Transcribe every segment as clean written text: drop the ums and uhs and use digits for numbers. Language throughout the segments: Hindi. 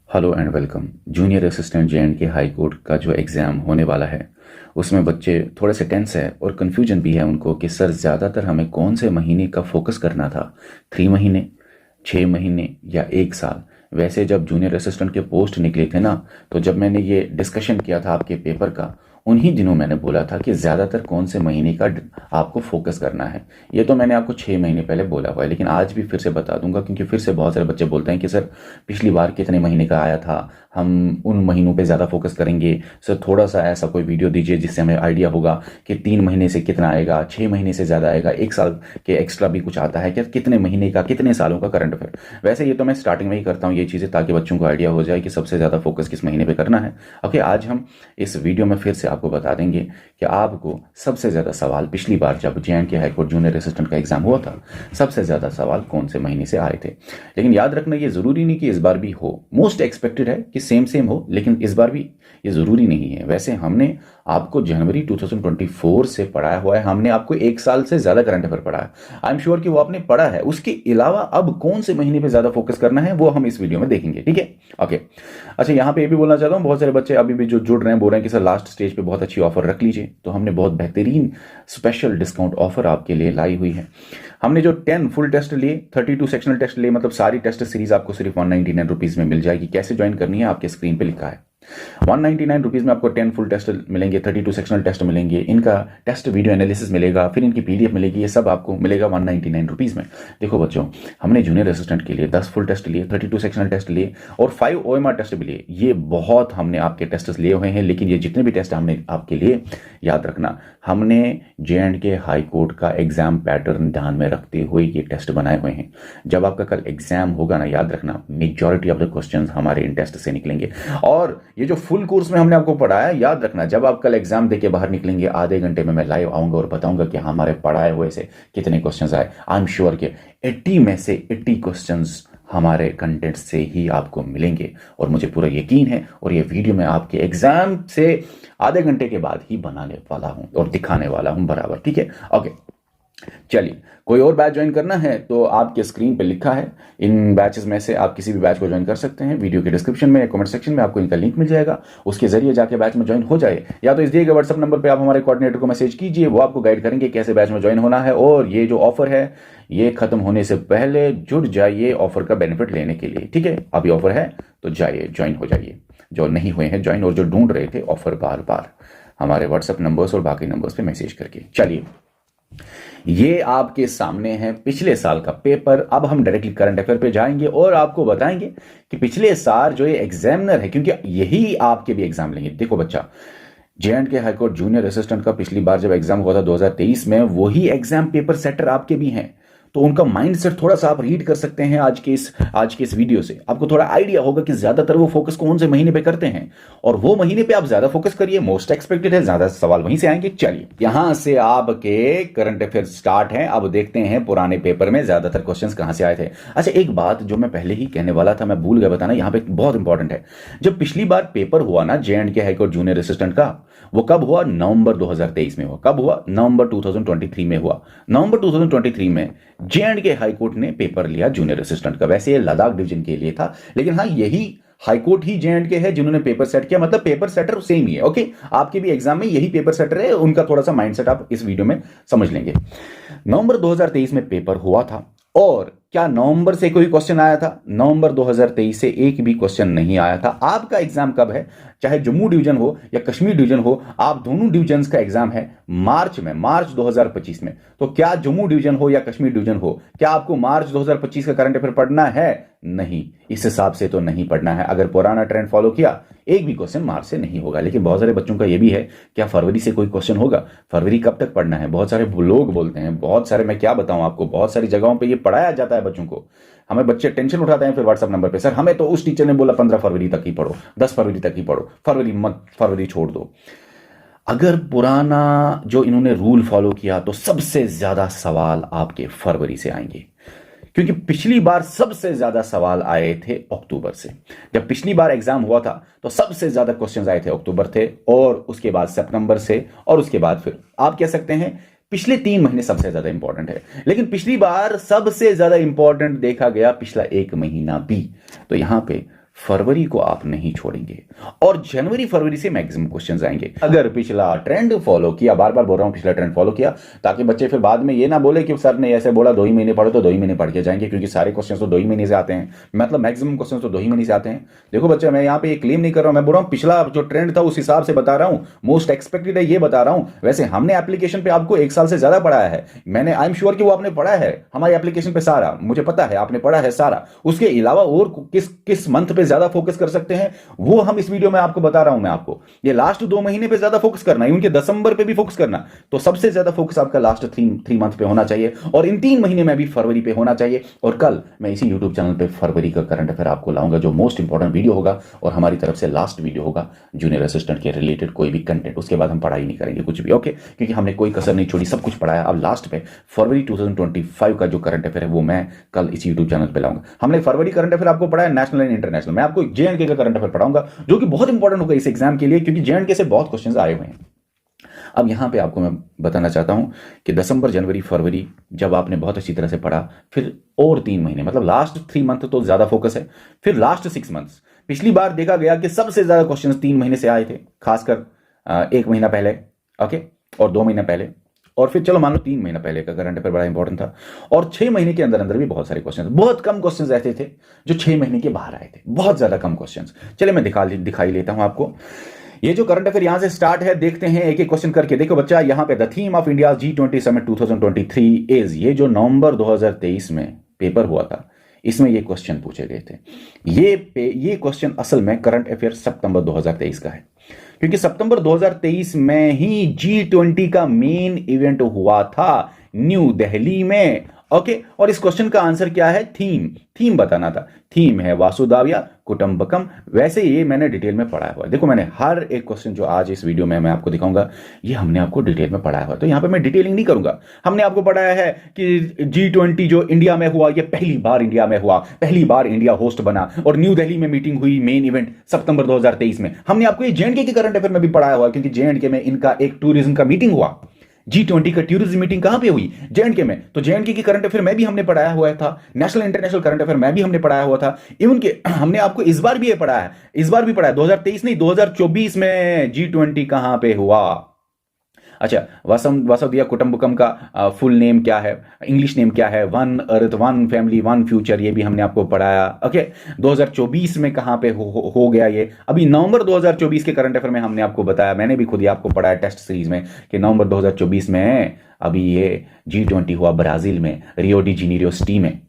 Hello and welcome. Junior assistant J&K high court का जो एग्ज़ाम होने वाला है उसमें बच्चे थोड़े से टेंस है और कन्फ्यूजन भी है उनको कि सर ज़्यादातर हमें कौन से महीने का फोकस करना था, 3 महीने, 6 महीने या 1 साल। वैसे जब जूनियर असिस्टेंट के पोस्ट निकले थे ना, तो जब मैंने ये डिस्कशन किया था आपके पेपर का, उन्हीं दिनों मैंने बोला था कि ज़्यादातर कौन से महीने का आपको फोकस करना है। ये तो मैंने आपको 6 महीने पहले बोला हुआ है, लेकिन आज भी फिर से बता दूंगा क्योंकि फिर से बहुत सारे बच्चे बोलते हैं कि सर पिछली बार कितने महीने का आया था, हम उन महीनों पे ज़्यादा फोकस करेंगे। सर थोड़ा सा ऐसा कोई वीडियो दीजिए जिससे हमें आइडिया होगा कि 3 महीने से कितना आएगा, 6 महीने से ज़्यादा आएगा, 1 साल के एक्स्ट्रा भी कुछ आता है क्या, कितने महीने का, कितने सालों का करंट अफेयर। वैसे ये तो मैं स्टार्टिंग में ही करता हूँ ये चीज़ें ताकि बच्चों को आइडिया हो जाए कि सबसे ज़्यादा फोकस किस महीने पर करना है। ओके, आज हम इस वीडियो में फिर से आपको बता देंगे कि आपको सबसे ज़्यादा सवाल पिछली बार जब जे.एंड.के हाईकोर्ट जूनियर असिस्टेंट का एग्जाम हुआ था, सबसे ज़्यादा सवाल कौन से महीने से आए थे। लेकिन याद रखना ये ज़रूरी नहीं कि इस बार भी हो, मोस्ट एक्सपेक्टेड है कि सेम हो, लेकिन इस बार भी ये ज़रूरी नहीं है। वैसे हमने आपको जनवरी 2024 से पढ़ाया हुआ है, हमने आपको 1 साल से ज़्यादा करंट अफेयर पढ़ा है। आई एम श्योर कि वो आपने पढ़ा है। उसके अलावा अब कौन से महीने पे ज़्यादा फोकस करना है वो हम इस वीडियो में देखेंगे, ठीक है। ओके, अच्छा यहाँ पे ये भी बोलना चाहता हूँ, बहुत सारे बच्चे अभी भी जो जुड़ रहे हैं बोल रहे हैं कि सर लास्ट स्टेज पे बहुत अच्छी ऑफर रख लीजिए, तो हमने बहुत बेहतरीन स्पेशल डिस्काउंट ऑफर आपके लिए लाई हुई है। हमने जो 10 फुल टेस्ट लिए, 32 सेक्शनल टेस्ट लिए, मतलब सारी टेस्ट सीरीज आपको सिर्फ 199 रुपीज़ में मिल जाएगी। कैसे ज्वाइन करनी है आपके स्क्रीन पे लिखा है। 199 रुपीज़ में आपको 10 फुल टेस्ट मिलेंगे, 32 सेक्शनल टेस्ट मिलेंगे, इनका टेस्ट वीडियो एनालिसिस मिलेगा, फिर इनकी पीडीएफ मिलेगी। ये सब आपको मिलेगा 199 रुपीज़ में। देखो बच्चों, हमने जूनियर असिस्टेंट के लिए 10 फुल टेस्ट लिए, 32 सेक्शनल टेस्ट लिए और 5 OMR टेस्ट भी लिए। ये बहुत हमने आपके टेस्ट लिए हुए हैं, लेकिन ये जितने भी टेस्ट हमने आपके लिए, याद रखना हमने जे.एंड.के हाई कोर्ट का एग्जाम पैटर्न ध्यान में रखते हुए ये टेस्ट बनाए हुए हैं। जब आपका कल एग्जाम होगा ना, याद रखना मेजॉरिटी ऑफ द क्वेश्चंस हमारे इन टेस्ट से निकलेंगे। और ये जो फुल कोर्स में हमने आपको पढ़ाया, याद रखना जब आप कल एग्जाम देके बाहर निकलेंगे, आधे घंटे में मैं लाइव आऊंगा और बताऊंगा कि हमारे पढ़ाए हुए से कितने क्वेश्चंस आए। आई एम श्योर कि 80 में से 80 क्वेश्चंस हमारे कंटेंट से ही आपको मिलेंगे और मुझे पूरा यकीन है। और ये वीडियो मैं आपके एग्जाम से आधे घंटे के बाद ही बनाने वाला हूं और दिखाने वाला हूं बराबर, ठीक है। ओके, चलिए, कोई और बैच ज्वाइन करना है तो आपके स्क्रीन पे लिखा है, इन बैचेस में से आप किसी भी बैच को ज्वाइन कर सकते हैं। वीडियो के डिस्क्रिप्शन में, कमेंट सेक्शन में आपको इनका लिंक मिल जाएगा, उसके जरिए जाके बैच में ज्वाइन हो जाए। या तो इस दिए गए व्हाट्सएप नंबर पे आप हमारे कोऑर्डिनेटर को मैसेज कीजिए, वो आपको गाइड करेंगे कैसे बैच में ज्वाइन होना है। और ये जो ऑफर है ये खत्म होने से पहले जुड़ जाइए ऑफर का बेनिफिट लेने के लिए, ठीक है। अभी ऑफर है तो जाइए, ज्वाइन हो जाइए जो नहीं हुए हैं ज्वाइन, और जो ढूंढ रहे थे ऑफर बार बार हमारे व्हाट्सएप नंबर्स और बाकी नंबर्स पे मैसेज करके। चलिए, ये आपके सामने है पिछले साल का पेपर। अब हम डायरेक्टली करंट अफेयर पे जाएंगे और आपको बताएंगे कि पिछले साल जो ये एग्जामिनर है, क्योंकि यही आपके भी एग्जाम लेंगे। देखो बच्चा, जे.एंड.के हाईकोर्ट जूनियर असिस्टेंट का पिछली बार जब एग्जाम हुआ था 2023 में, वही एग्जाम पेपर सेटर आपके भी हैं। तो उनका माइंडसेट थोड़ा सा आप रीड कर सकते हैं आज के इस वीडियो से। आपको थोड़ा आइडिया होगा कि ज्यादातर वो फोकस कौन से महीने पे करते हैं, और वो महीने पे आप ज्यादा फोकस करिए। मोस्ट एक्सपेक्टेड है, ज्यादा सवाल वहीं से आएंगे। चलिए, यहां से आपके करंट अफेयर स्टार्ट है। अब देखते हैं पुराने पेपर में ज्यादातर क्वेश्चंस कहां से आए थे। अच्छा, एक बात जो मैं पहले ही कहने वाला था, मैं भूल गया बताना, यहां पे बहुत इंपॉर्टेंट है। जब पिछली बार पेपर हुआ ना जे.एंड.के हाईकोर्ट जूनियर असिस्टेंट का, वो कब हुआ? नवंबर 2023 में हुआ। कब हुआ? नवंबर 2023 में हुआ। नवंबर 2023 में जे.एंड.के हाईकोर्ट ने पेपर लिया जूनियर असिस्टेंट का। वैसे ये लद्दाख डिवीजन के लिए था, लेकिन हाँ, यही हाईकोर्ट ही जे.एंड.के है जिन्होंने पेपर सेट किया, मतलब पेपर सेटर सेम ही है। ओके, आपके भी एग्जाम में यही पेपर सेटर है, उनका थोड़ा सा माइंडसेट आप इस वीडियो में समझ लेंगे। नवंबर 2023 में पेपर हुआ था, और क्या नवंबर से कोई क्वेश्चन आया था? नवंबर 2023 से एक भी क्वेश्चन नहीं आया था। आपका एग्जाम कब है? चाहे जम्मू डिवीजन हो या कश्मीर डिवीजन हो, आप दोनों डिवीजन्स का एग्जाम है मार्च में, मार्च 2025 में। तो क्या जम्मू डिवीजन हो या कश्मीर डिवीजन हो, क्या आपको मार्च 2025 का करंट अफेयर पढ़ना है? नहीं, इस हिसाब से तो नहीं पढ़ना है। अगर पुराना ट्रेंड फॉलो किया, एक भी क्वेश्चन मार्च से नहीं होगा। लेकिन बहुत सारे बच्चों का यह भी है, क्या फरवरी से कोई क्वेश्चन होगा? फरवरी कब तक पढ़ना है? बहुत सारे लोग बोलते हैं, बहुत सारे, मैं क्या बताऊं आपको, बहुत सारी जगहों पे ये पढ़ाया जाता है बच्चों को। हमें बच्चे टेंशन उठाते हैं फिर व्हाट्सएप नंबर पे, सर हमें तो उस टीचर ने बोला 15 फरवरी तक ही पढ़ो, 10 फरवरी तक ही पढ़ो, फरवरी मत, फरवरी छोड़ दो। अगर पुराना जो इन्होंने रूल फॉलो किया तो सबसे ज्यादा सवाल आपके फरवरी से आएंगे, क्योंकि पिछली बार सबसे ज्यादा सवाल आए थे अक्टूबर से। जब पिछली बार एग्जाम हुआ था तो सबसे ज्यादा क्वेश्चंस आए थे अक्टूबर थे, और उसके बाद सितंबर से, और उसके बाद फिर आप कह सकते हैं पिछले 3 महीने सबसे ज्यादा इंपॉर्टेंट है। लेकिन पिछली बार सबसे ज्यादा इंपॉर्टेंट देखा गया पिछला 1 महीना भी। तो यहां पे फरवरी को आप नहीं छोड़ेंगे और जनवरी फरवरी से मैक्सिमम क्वेश्चंस आएंगे। अगर पिछला ट्रेंड फॉलो किया, बार बार बोल रहा हूं पिछला ट्रेंड फॉलो किया, ताकि बच्चे फिर बाद में ये ना बोले कि सर ने ऐसे बोला 2 ही महीने पढ़ो तो 2 ही महीने पढ़ के जाएंगे, क्योंकि सारे क्वेश्चन तो 2 ही महीने से आते हैं, मतलब मैक्सिमम क्वेश्चन तो 2 ही महीने से आते हैं। देखो बच्चे, मैं यहाँ पे क्लेम नहीं कर रहा हूं, मैं बोल रहा हूँ पिछला जो ट्रेंड था उस हिसाब से बता रहा हूँ, मोस्ट एक्सपेक्टेड है ये बता रहा हूं। वैसे हमने एप्लीकेशन पे आपको 1 साल से ज्यादा पढ़ाया है, मैंने आई एम श्योर कि वो आपने पढ़ा है हमारी एप्लीकेशन पे सारा, मुझे पता है आपने पढ़ा है सारा। उसके अलावा और किस मंथ पे ज्यादा फोकस कर सकते हैं वो हम इस वीडियो में आपको बता रहा हूं। मैं आपको ये लास्ट 2 महीने पे ज्यादा फोकस करना है, उनके दिसंबर पे भी फोकस करना, तो सबसे ज्यादा फोकस आपका लास्ट 3 मंथ पे होना चाहिए, और इन 3 महीने में भी फरवरी पे होना चाहिए। और कल मैं इसी यूट्यूब चैनल पे फरवरी का करंट अफेयर आपको लाऊंगा, जो मोस्ट इंपॉर्टेंट वीडियो होगा और हमारी तरफ से लास्ट वीडियो होगा जूनियर असिस्टेंट के रिलेटेड कोई भी कंटेंट। उसके बाद हम पढ़ाई नहीं करेंगे कुछ भी, ओके, क्योंकि हमने कोई कसर नहीं छोड़ी, सब कुछ पढ़ाया। अब लास्ट पे फरवरी 2025 का जो करंट अफेयर है वो मैं कल इस यूट्यूब चैनल पे लाऊंगा। हमने फरवरी करंट अफेयर आपको पढ़ाया नेशनल एंड इंटरनेशनल, मैं आपको जेएंडके का करंट अफेयर पढ़ाऊंगा जो कि बहुत इंपॉर्टेंट होगा इस एग्जाम के लिए, क्योंकि जेएंडके से बहुत क्वेश्चंस आए हुए हैं। अब यहां पे आपको मैं बताना चाहता हूं कि दिसंबर जनवरी फरवरी जब आपने बहुत अच्छी तरह से पढ़ा, फिर और 3 महीने मतलब लास्ट 3 मंथ तो ज्यादा फोकस है, फिर लास्ट 6 मंथ्स। पिछली बार देखा गया कि सबसे ज्यादा क्वेश्चंस 3 महीने से आए थे, खासकर 1 महीना पहले, ओके, और 2 महीने पहले, और फिर चलो मान लो 3 महीना पहले का करंट अफेयर बड़ा इंपॉर्टेंट था। और 6 महीने के अंदर अंदर भी बहुत सारे क्वेश्चंस, बहुत कम क्वेश्चंस ऐसे थे जो 6 महीने के बाहर आए थे, बहुत ज्यादा कम क्वेश्चंस। चलिए मैं दिखाई लेता हूं आपको। ये जो करंट अफेयर यहां से स्टार्ट है, देखते हैं एक एक क्वेश्चन करके। देखो बच्चा, यहां पे the theme of India G20 summit 2023 is, ये जो नवंबर 2023 में पेपर हुआ था इसमें ये क्वेश्चन पूछे गए थे। ये क्वेश्चन असल में करंट अफेयर सितंबर 2023 का है, क्योंकि सितंबर 2023 में ही G20 का मेन इवेंट हुआ था न्यू दिल्ली में, ओके। और इस क्वेश्चन का आंसर क्या है? थीम बताना था। थीम है वासुदेव कुटुंबकम। वैसे ये मैंने डिटेल में पढ़ाया हुआ है, देखो मैंने हर एक क्वेश्चन जो आज इस वीडियो में मैं आपको दिखाऊंगा ये हमने आपको डिटेल में पढ़ाया हुआ है, तो यहां पे मैं डिटेलिंग नहीं करूंगा। हमने आपको पढ़ाया है कि G20 जो इंडिया में हुआ, ये पहली बार इंडिया में हुआ, पहली बार इंडिया होस्ट बना, और न्यू दिल्ली में मीटिंग हुई मेन इवेंट सितंबर 2023 में। हमने आपको ये जेएंडके के करंट अफेयर में भी पढ़ाया हुआ है, क्योंकि जेएंडके में इनका एक टूरिज्म का मीटिंग हुआ। G20 का टूरिज्म मीटिंग कहां पे हुई? जेएंडके में। तो जेएंडके की करंट अफेयर में भी हमने पढ़ाया हुआ था, नेशनल इंटरनेशनल करंट अफेयर में भी हमने पढ़ाया हुआ था। इवन के हमने आपको इस बार भी ये पढ़ाया है, इस बार भी पढ़ाया 2023 नहीं 2024 में G20 कहां पे हुआ। अच्छा, वासुदेव कुटुंबकम का फुल नेम क्या है, इंग्लिश नेम क्या है? One earth, one family, one future, ये भी हमने आपको पढ़ाया, ओके। 2024 में कहां पे हो गया ये? अभी नवंबर 2024 के करंट अफेयर में हमने आपको बताया, मैंने भी खुद ही आपको पढ़ाया टेस्ट सीरीज में, कि नवंबर 2024 में अभी ये G20 हुआ ब्राजील में, रियो डी जेनेरियो सिटी में,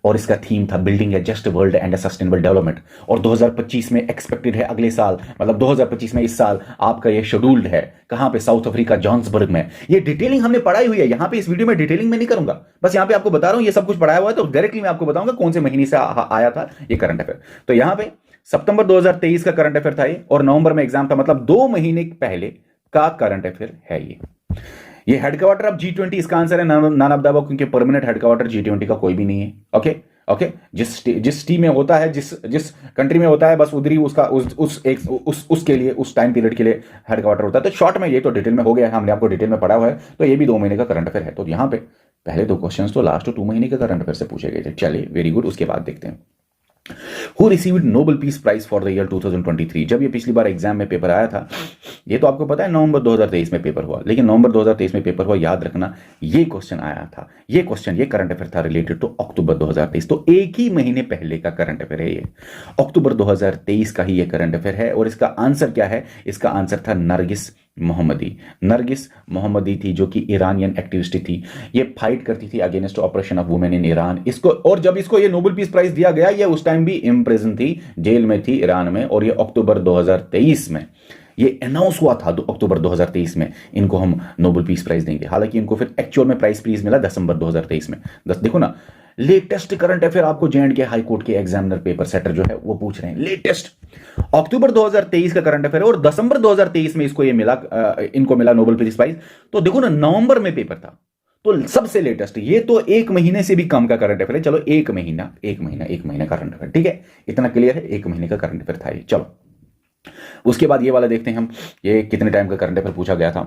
और इसका थीम था building A just world and A sustainable development. और 2025 में एक्सपेक्टेड है, अगले साल, मतलब 2025 में, इस साल आपका ये शेड्यूल्ड है कहां पे? साउथ अफ्रीका जोहान्सबर्ग में। ये डिटेलिंग हमने पढ़ाई हुई है, यहां पे इस वीडियो में डिटेलिंग में नहीं करूंगा, बस यहां पे आपको बता रहा हूं ये सब कुछ पढ़ाया हुआ है, तो डायरेक्टली मैं आपको बताऊंगा कौन से महीने से आया था ये करंट अफेयर। तो यहां पे सितंबर 2023 का करंट अफेयर था ये, और नवंबर में एग्जाम था, मतलब 2 महीने पहले का करंट अफेयर है ये हेडक्वार्टर ऑफ G20, इसका आंसर है नन ऑफ द अबव, क्योंकि परमानेंट हेडक्वार्टर G20 का कोई भी नहीं है, ओके। जिस टी में होता है, जिस कंट्री में होता है, बस उधर ही उसका उसके लिए, उस टाइम पीरियड के लिए हेडक्वार्टर होता है। तो शॉर्ट में ये तो डिटेल में हो गया है, हमने आपको डिटेल में पढ़ा हुआ है, तो ये भी 2 महीने का करंट अफेयर है। तो यहाँ पे पहले 2 क्वेश्चंस तो लास्ट 2 महीने के करंट अफेयर से पूछे गए थे। चलिए, वेरी गुड। उसके बाद देखते हैं Who received Nobel Peace Prize for the year 2023? जब ये पिछली बार एग्जाम में पेपर आया था, ये तो आपको पता है नवंबर 2023 में पेपर हुआ, लेकिन नवंबर 2023 में पेपर हुआ, याद रखना ये क्वेश्चन आया था, ये करंट अफेयर था रिलेटेड टू अक्टूबर 2023, तो एक ही महीने पहले का करंट अफेयर है ये, अक्टूबर 2023 का ही ये करंट अफेयर है। और इसका आंसर क्या है? इसका आंसर था नरगिस मोहम्मदी थी, जो कि ईरानियन एक्टिविस्ट थी, ये फाइट करती थी against operation of women in Iran. इसको, और जब इसको ये नोबेल पीस प्राइज दिया गया, ये उस टाइम भी इम्प्रिजन थी, जेल में थी ईरान में, और ये अक्टूबर 2023 में ये अनाउंस हुआ था, अक्टूबर 2023 में इनको हम नोबेल पीस प्राइज देंगे। हालांकि इनको फिर एक्चुअल में प्राइज मिला दिसंबर 2023 में। देखो ना, लेटेस्ट करंट अफेयर आपको जेएंडके हाई कोर्ट के एग्जामिनर पेपर सेटर जो है वो पूछ रहे हैं, लेटेस्ट अक्टूबर 2023 का करंट अफेयर है, और दिसंबर 2023 में इसको ये मिला, इनको मिला नोबेल पीस प्राइज। तो देखो ना, नवंबर में पेपर था, तो सबसे लेटेस्ट, ये तो 1 महीने से भी कम का करंट अफेयर है। चलो, 1 महीना करंट अफेयर, ठीक है, इतना क्लियर है, 1 महीने का करंट अफेयर था ये। चलो, उसके बाद ये वाला देखते हैं हम, ये कितने टाइम का करंट अफेयर पूछा गया था।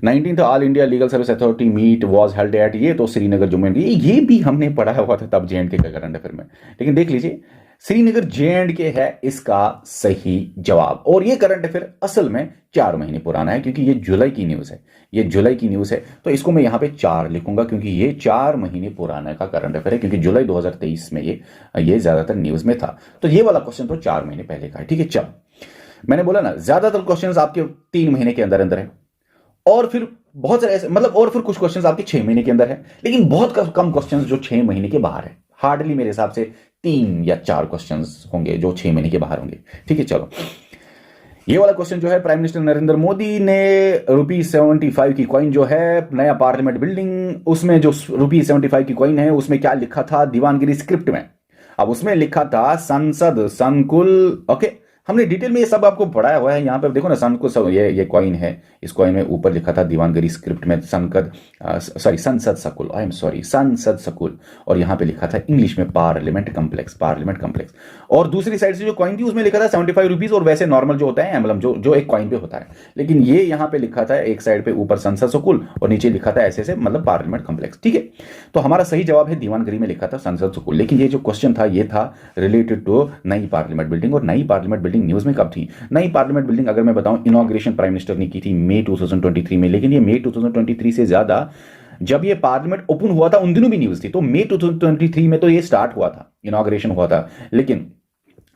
19th all India legal service authority meet was held at, ये तो श्रीनगर जम्मू एंड, ये भी हमने पढ़ा हुआ था तब जेएंडके का करंट अफेयर में। लेकिन देख लीजिए, श्रीनगर जे&के है इसका सही जवाब। और ये करंट अफेयर असल में 4 महीने पुराना है, क्योंकि ये जुलाई की न्यूज़ है, ये जुलाई की न्यूज़ है, तो इसको मैं यहाँ पे 4 लिखूंगा, क्योंकि ये 4 महीने पुराना का करंट अफेयर है, क्योंकि जुलाई 2023 में ये ज़्यादातर न्यूज़ में था। तो ये वाला क्वेश्चन तो 4 महीने पहले का है। ठीक है, चल मैंने बोला ना ज़्यादातर क्वेश्चन आपके 3 महीने के अंदर अंदर है, और फिर बहुत सारे ऐसे मतलब और फिर कुछ क्वेश्चंस आपके 6 महीने के अंदर है, लेकिन बहुत कम क्वेश्चंस जो 6 महीने के बाहर है। हार्डली मेरे हिसाब से 3 या 4 क्वेश्चंस होंगे जो 6 महीने के बाहर होंगे। ठीक है, चलो ये वाला क्वेश्चन जो है, प्राइम मिनिस्टर नरेंद्र मोदी ने ₹75 की कॉइन जो है नया पार्लियामेंट बिल्डिंग, उसमें जो ₹75 की कॉइन है उसमें क्या लिखा था दीवानगिरी स्क्रिप्ट में। अब उसमें लिखा था संसद संकुल। ओके, हमने डिटेल में ये सब आपको पढ़ाया हुआ है। यहाँ पे देखो ना, संकुल ये कॉइन है, इस कॉइन में ऊपर लिखा था दीवानगिरी स्क्रिप्ट में संसद सकुल, आई एम सॉरी संसद सकुल, और यहाँ पे लिखा था इंग्लिश में पार्लियामेंट कम्प्लेक्स। और दूसरी साइड से जो कॉइन थी उसमें लिखा था ₹75, और वैसे नॉर्मल जो होता है एम्बलम जो एक कॉइन पे होता है, लेकिन ये यहाँ पे लिखा था एक साइड पे ऊपर संसद सकुल और नीचे लिखा था ऐसे मतलब पार्लियामेंट कम्प्लेक्स। ठीक है, तो हमारा सही जवाब है दीवानगिरी में लिखा था संसद सकुल। लेकिन ये जो क्वेश्चन था ये था रिलेटेड टू नई पार्लियामेंट बिल्डिंग, और नई पार्लियामेंट बिल्डिंग न्यूज में कब थी? नई पार्लियामेंट बिल्डिंग अगर मैं बताऊं, इनॉग्रेशन प्राइम मिनिस्टर ने की थी मई 2023 में, लेकिन ये मई 2023 से ज्यादा जब ये पार्लियामेंट ओपन हुआ था उन दिनों भी न्यूज थी। तो मई 2023 में तो ये स्टार्ट हुआ था, इनॉग्रेशन हुआ था, लेकिन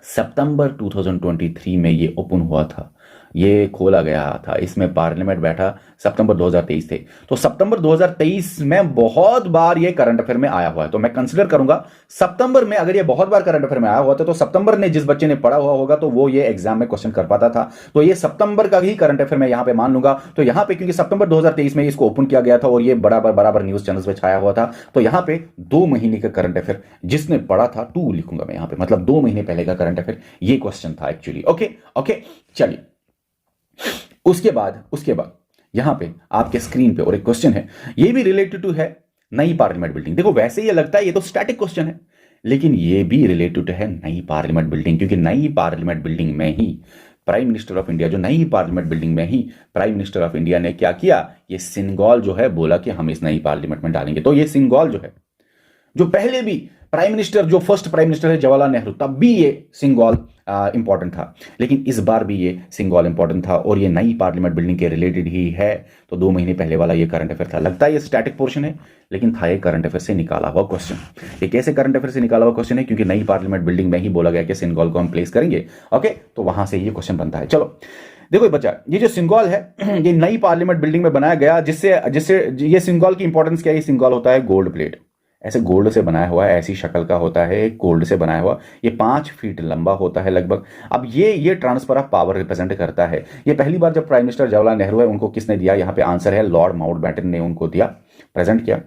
सितंबर 2023 में ये ओपन हुआ था, ये खोला गया था, इसमें पार्लियामेंट बैठा सितंबर 2023 थे। तो सितंबर 2023 में बहुत बार ये करंट अफेयर में आया हुआ है, तो मैं कंसीडर करूंगा सितंबर में अगर ये बहुत बार करंट अफेयर में आया हुआ था, तो सितंबर ने जिस बच्चे ने पढ़ा हुआ होगा तो वो ये एग्जाम में क्वेश्चन कर पाता था। तो ये सितंबर का ही करंट अफेयर मैं यहां पे मान लूंगा। तो यहां पे क्योंकि सितंबर 2023 में इसको ओपन किया गया था और ये बराबर न्यूज चैनल्स पे छाया हुआ था, तो यहां पे 2 महीने का करंट अफेयर जिसने पढ़ा था 2 लिखूंगा मैं यहां पे, मतलब 2 महीने पहले का करंट अफेयर ये क्वेश्चन था एक्चुअली। ओके, चलिए उसके बाद यहां पे आपके स्क्रीन पे और एक क्वेश्चन है, ये भी रिलेटेड टू है नई पार्लियामेंट बिल्डिंग। देखो वैसे ये लगता है ये तो स्टैटिक क्वेश्चन है, लेकिन ये भी रिलेटेड है नई पार्लियामेंट बिल्डिंग, क्योंकि नई पार्लियामेंट बिल्डिंग में ही प्राइम मिनिस्टर ऑफ इंडिया, जो नई पार्लियामेंट बिल्डिंग में ही प्राइम मिनिस्टर ऑफ इंडिया ने क्या किया, ये सिंगल जो है बोला कि हम इस नई पार्लियामेंट में डालेंगे। तो ये सिंगल जो है, जो पहले भी प्राइम मिनिस्टर, जो फर्स्ट प्राइम मिनिस्टर है जवाहरलाल नेहरू, तब भी ये सिंगल इंपॉर्टेंट था, लेकिन इस बार भी ये सिंगल इंपॉर्टेंट था, और ये नई पार्लियामेंट बिल्डिंग के रिलेटेड ही है। तो 2 महीने पहले वाला ये करंट अफेयर था। लगता है ये स्टैटिक पोर्शन है, लेकिन था ये करंट अफेयर से निकाला हुआ क्वेश्चन। ये कैसे करंट अफेयर से निकाला हुआ क्वेश्चन है? क्योंकि नई पार्लियामेंट बिल्डिंग में ही बोला गया कि सिंगल को हम प्लेस करेंगे। ओके, तो वहां से ये क्वेश्चन बनता है। चलो देखो बच्चा, ये जो सिंगल है ये नई पार्लियामेंट बिल्डिंग में बनाया गया, जिससे ये सिंगल की इंपॉर्टेंस क्या है? ये सिंगल होता है गोल्ड प्लेट, ऐसे गोल्ड से बनाया हुआ है, ऐसी शक्ल का होता है, गोल्ड से बनाया हुआ, ये 5 फीट लंबा होता है लगभग। अब ये ट्रांसफर ऑफ पावर रिप्रेजेंट करता है। ये पहली बार जब प्राइम मिनिस्टर जवाहरलाल नेहरू है, उनको किसने दिया? यहाँ पे आंसर है लॉर्ड माउंटबेटन ने उनको दिया, प्रेजेंट किया।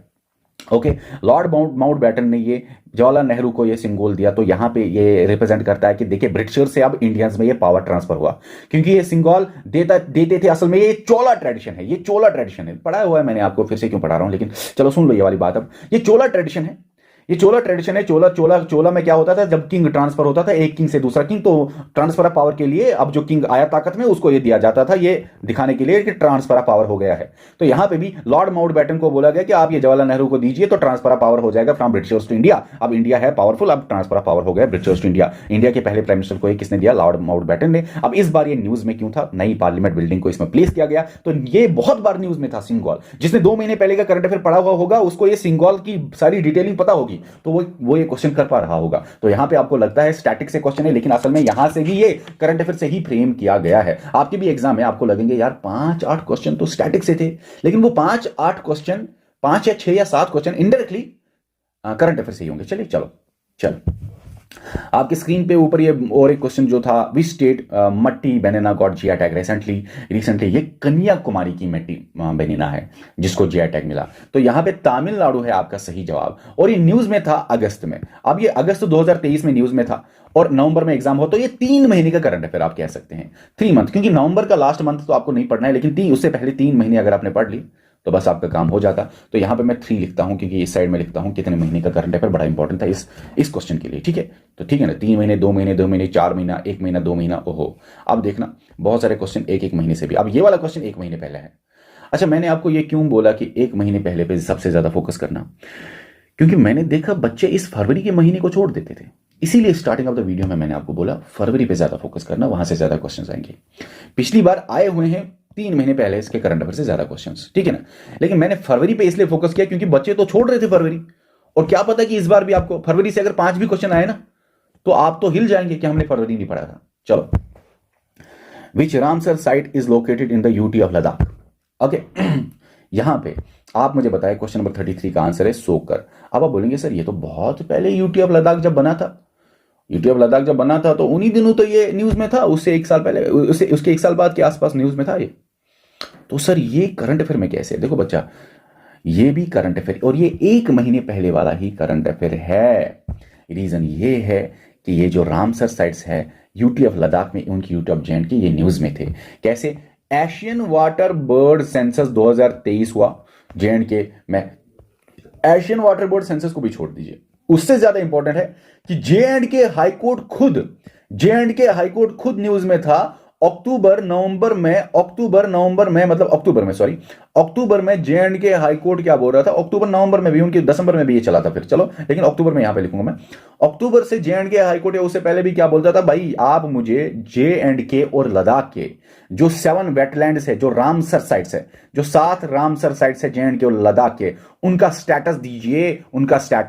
ओके, लॉर्ड माउंटबेटन ने ये जवाहरलाल नेहरू को ये सिंगल दिया। तो यहां पे ये रिप्रेजेंट करता है कि देखिए ब्रिटिशर्स से अब इंडियंस में ये पावर ट्रांसफर हुआ, क्योंकि ये सिंगल देते थे। असल में ये चोला ट्रेडिशन है, ये चोला ट्रेडिशन है, पढ़ा हुआ है मैंने, आपको फिर से क्यों पढ़ा रहा हूं, लेकिन चलो सुन लो ये वाली बात। अब ये चोला ट्रेडिशन है, ये चोला ट्रेडिशन है। चोला में क्या होता था, जब किंग ट्रांसफर होता था एक किंग से दूसरा किंग, तो ट्रांसफर ऑफ पावर के लिए अब जो किंग आया ताकत में उसको ये दिया जाता था, ये दिखाने के लिए कि ट्रांसफर ऑफ पावर हो गया है। तो यहां पे भी लॉर्ड माउंटबेटन को बोला गया कि आप ये जवाहरलाल नेहरू को दीजिए, तो ट्रांसफर ऑफ पावर हो जाएगा फ्रॉम ब्रिटिशर्स टू इंडिया। अब इंडिया है पावरफुल, अब ट्रांसफर ऑफ पावर हो गया ब्रिटिशर्स टू इंडिया। इंडिया के पहले प्राइम मिनिस्टर को किसने दिया? लॉर्ड माउंटबेटन ने। अब इस बार ये न्यूज में क्यों था? नई पार्लियामेंट बिल्डिंग को इसमें प्लेस किया गया, तो ये बहुत बार न्यूज में था सिंगल। जिसने 2 महीने पहले का करंट अफेयर पढ़ा हुआ होगा उसको ये सिंगल की सारी डिटेलिंग पता होगी, तो वो ये क्वेश्चन कर पा रहा होगा। तो यहां पे आपको लगता है स्टैटिक से क्वेश्चन है, लेकिन असल में यहां से भी ये करंट अफेयर से ही फ्रेम किया गया है। आपके भी एग्जाम में आपको लगेंगे यार 5-8 क्वेश्चन तो स्टैटिक से थे, लेकिन वो 5-8 क्वेश्चन, 5 या 6 या 7 क्वेश्चन इनडायरेक्टली करंट अफेयर से ही होंगे। चलिए चलो आपके स्क्रीन पे ऊपर ये और एक क्वेश्चन जो था, विच स्टेट मट्टी बनाना गॉट जीआई टैग रिसेंटली। ये कन्याकुमारी की मट्टी बनाना है जिसको जीआई टैग मिला। तो यहां पे तमिलनाडु है आपका सही जवाब, और ये न्यूज में था अगस्त में। अब ये अगस्त 2023 में न्यूज में था, और नवंबर में एग्जाम हो, तो ये 3 महीने का करंट अफेयर आप कह सकते हैं, 3 मंथ, क्योंकि नवंबर का लास्ट मंथ तो आपको नहीं पढ़ना है, लेकिन उससे पहले 3 महीने अगर आपने पढ़ ली तो बस आपका काम हो जाता। तो यहां पे मैं 3 लिखता हूं, क्योंकि इस साइड में लिखता हूं कितने महीने का करंट अफेयर, बड़ा इंपॉर्टेंट था इस क्वेश्चन के लिए। ठीक है, तो ठीक है ना, 3 महीने, 2 महीने, 2 महीने, 4 महीना, 1 महीना, 2 महीना। ओहो, अब देखना बहुत सारे क्वेश्चन 1-1 महीने से भी। अब ये वाला क्वेश्चन 1 महीने पहले है। अच्छा, मैंने आपको ये क्यों बोला कि 1 महीने पहले पे सबसे ज्यादा फोकस करना? क्योंकि मैंने देखा बच्चे इस फरवरी के महीने को छोड़ देते थे, इसीलिए स्टार्टिंग ऑफ द वीडियो में मैंने आपको बोला फरवरी पे ज्यादा फोकस करना, वहां से ज्यादा क्वेश्चंस आएंगे। पिछली बार आए हुए हैं 3 महीने पहले इसके करंट अफेयर से ज्यादा क्वेश्चंस, ठीक है ना। लेकिन मैंने फरवरी पे इसलिए फोकस किया क्योंकि बच्चे तो छोड़ रहे थे फरवरी, और क्या पता कि इस बार भी आपको फरवरी से अगर 5 भी क्वेश्चन आए ना तो आप तो हिल जाएंगे कि हमने फरवरी नहीं पढ़ा था। चलो, which Ramsar site is located in the UT of Ladakh. Okay, यहां पे आप मुझे बताएं, क्वेश्चन नंबर 33 का आंसर है सोकर। अब आप बोलेंगे सर ये तो बहुत पहले यूटी ऑफ लद्दाख जब बना था, यूटी ऑफ लद्दाख जब बना था तो उन्हीं दिनों तो ये न्यूज में था, उससे 1 साल पहले, उसके 1 साल बाद के आसपास न्यूज में था ये। तो सर ये करंट अफेयर में कैसे? देखो बच्चा, ये भी करंट अफेयर, और ये 1 महीने पहले वाला ही करंट अफेयर है। रीजन ये है कि ये जो रामसर साइट्स है यूटी ऑफ लद्दाख में, उनकी यूटी ऑफ जे के ये न्यूज में थे। कैसे? एशियन वाटर बर्ड सेंसस 2023 हुआ जे के में। एशियन वाटर बर्ड सेंसस को भी छोड़ दीजिए, उससे ज्यादा इंपॉर्टेंट है कि जे हाईकोर्ट खुद न्यूज में था। अक्टूबर नवंबर में जे हाईकोर्ट क्या बोल रहा था, अक्टूबर नवंबर में भी, उनके दिसंबर में भी ये चला था फिर, चलो लेकिन अक्टूबर में यहां पे लिखूंगा मैं। अक्टूबर से जे हाईकोर्ट या उससे पहले भी क्या बोलता था, भाई आप मुझे जे और लद्दाख के जो 7 वेटलैंड्स है, जो रामसर साइट्स है, जो 7 रामसर साइट्स है जे और लद्दाख के, उनका स्टेटस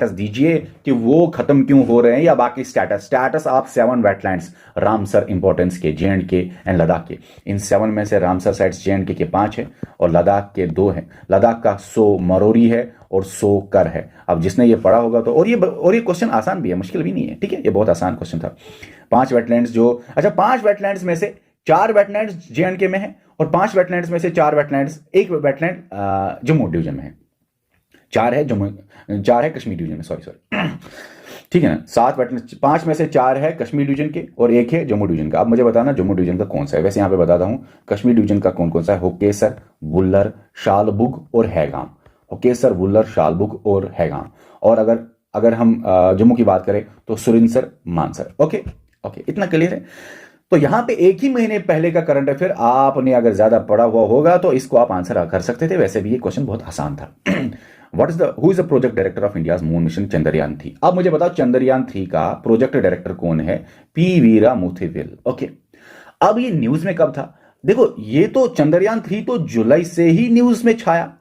दीजिए कि वो खत्म क्यों हो रहे हैं, या बाकी स्टेटस आप 7 वेटलैंड्स रामसर इंपॉर्टेंस के जे एंड लद्दाख के। इन 7 में से रामसर साइट्स जे के 5 है और लद्दाख के 2 हैं। लद्दाख का 100 मरोरी है और 100 कर है। अब जिसने ये पढ़ा होगा तो, और ये क्वेश्चन आसान भी है, मुश्किल भी नहीं है, ठीक है, ये बहुत आसान क्वेश्चन था। 5 वेटलैंड्स जो, अच्छा 5 वेटलैंड्स में से 4 वेटलैंड्स जे में है, और 5 वेटलैंड्स में से 4 वेटलैंड्स, एक वेटलैंड जम्मू डिवीजन में है, 4 है कश्मीर डिवीजन में, सॉरी ठीक है ना। 7 वेटलैंड, 5 में से 4 है कश्मीर डिवीजन के और 1 है जम्मू डिवीजन का। अब मुझे बताना जम्मू डिवीजन का कौन सा है। वैसे यहां पे बताता हूं कश्मीर डिवीजन का कौन कौन सा है। होकेसर, वुल्लर, शालबुग और हैगाम। होकेसर, वुल्लर, शालबुग और हैगाम। और अगर हम जम्मू की बात करें तो सुरिंसर, मानसर। ओके, इतना क्लियर है। तो यहां पे 1 ही महीने पहले का करंट अफेयर आपने अगर ज्यादा पढ़ा हुआ होगा तो इसको आप आंसर कर सकते थे। वैसे भी ये क्वेश्चन बहुत आसान था। Who is the project director of India's moon mission Chandrayaan 3? अब मुझे बताओ चंद्रयान 3 का प्रोजेक्ट डायरेक्टर कौन है? पी वीरा मुथुवेल। ओके, अब ये न्यूज में कब था? देखो ये तो चंद्रयान 3 तो जुलाई से ही न्यूज में छाया,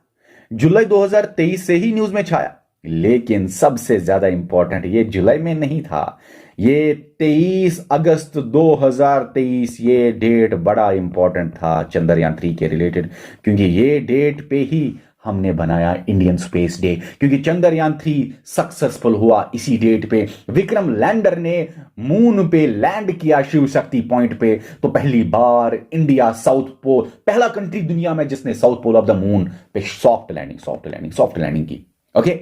जुलाई 2023 से ही न्यूज में छाया। लेकिन सबसे ज्यादा इंपॉर्टेंट ये जुलाई में नहीं था, ये 23 अगस्त 2023, ये डेट बड़ा इंपॉर्टेंट था चंद्रयान 3 के रिलेटेड, क्योंकि ये डेट पे ही हमने बनाया इंडियन स्पेस डे, क्योंकि चंद्रयान 3 सक्सेसफुल हुआ इसी डेट पे। विक्रम लैंडर ने मून पे लैंड किया, शिव शक्ति पॉइंट पे। तो पहली बार इंडिया साउथ पोल, पहला कंट्री दुनिया में जिसने south pole of the moon पे सॉफ्ट लैंडिंग की। ओके,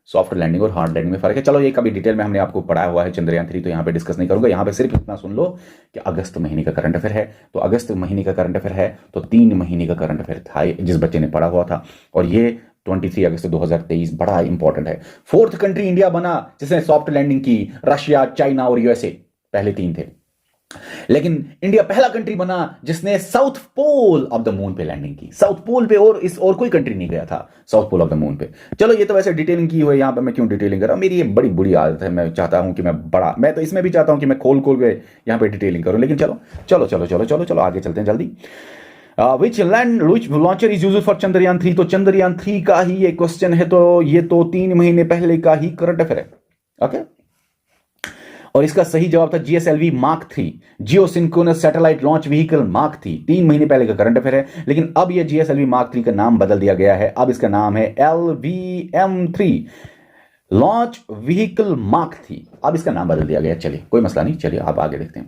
सॉफ्ट लैंडिंग और हार्ड लैंडिंग में फर्क है। चलो ये कभी डिटेल में हमने आपको पढ़ाया हुआ है चंद्रयान 3, तो यहां पे डिस्कस नहीं करूंगा। यहां पे सिर्फ इतना सुन लो कि अगस्त महीने का करंट अफेयर है, तो अगस्त महीने का करंट अफेयर है तो 3 महीने का करंट अफेयर था जिस बच्चे ने पढ़ा हुआ था, और ये 23 अगस्त 2023 बड़ा इंपॉर्टेंट है। 4th कंट्री इंडिया बना जिसने सॉफ्ट लैंडिंग की। रशिया, चाइना और यूएसए पहले 3 थे, लेकिन इंडिया पहला कंट्री बना जिसने south pole of the moon पे लैंडिंग की। साउथ पोल पे और कोई कंट्री नहीं गया था south pole of the moon पे। चलो ये तो वैसे डिटेलिंग की हुई, यहां पे मैं क्यों डिटेलिंग कर रहा हूं, मेरी ये बड़ी बुरी आदत है। मैं चाहता हूं कि मैं तो इसमें भी चाहता हूं कि मैं खोल के यहां पे डिटेलिंग करूं, लेकिन चलो आगे चलते हैं जल्दी। Which launcher is used for Chandrayaan 3? तो चंद्रयान 3 का ही ये क्वेश्चन है, तो ये तो 3 महीने पहले का ही करंट अफेयर है। ओके, और इसका सही जवाब था GSLV Mark 3, geosynchronous satellite launch vehicle Mark 3। 3 महीने पहले का करंट अफेयर है, लेकिन अब यह GSLV Mark 3 का नाम बदल दिया गया है। अब इसका नाम है LVM3 लॉन्च व्हीकल Mark 3। अब इसका नाम बदल दिया गया। चलिए कोई मसला नहीं, चलिए आप आगे देखते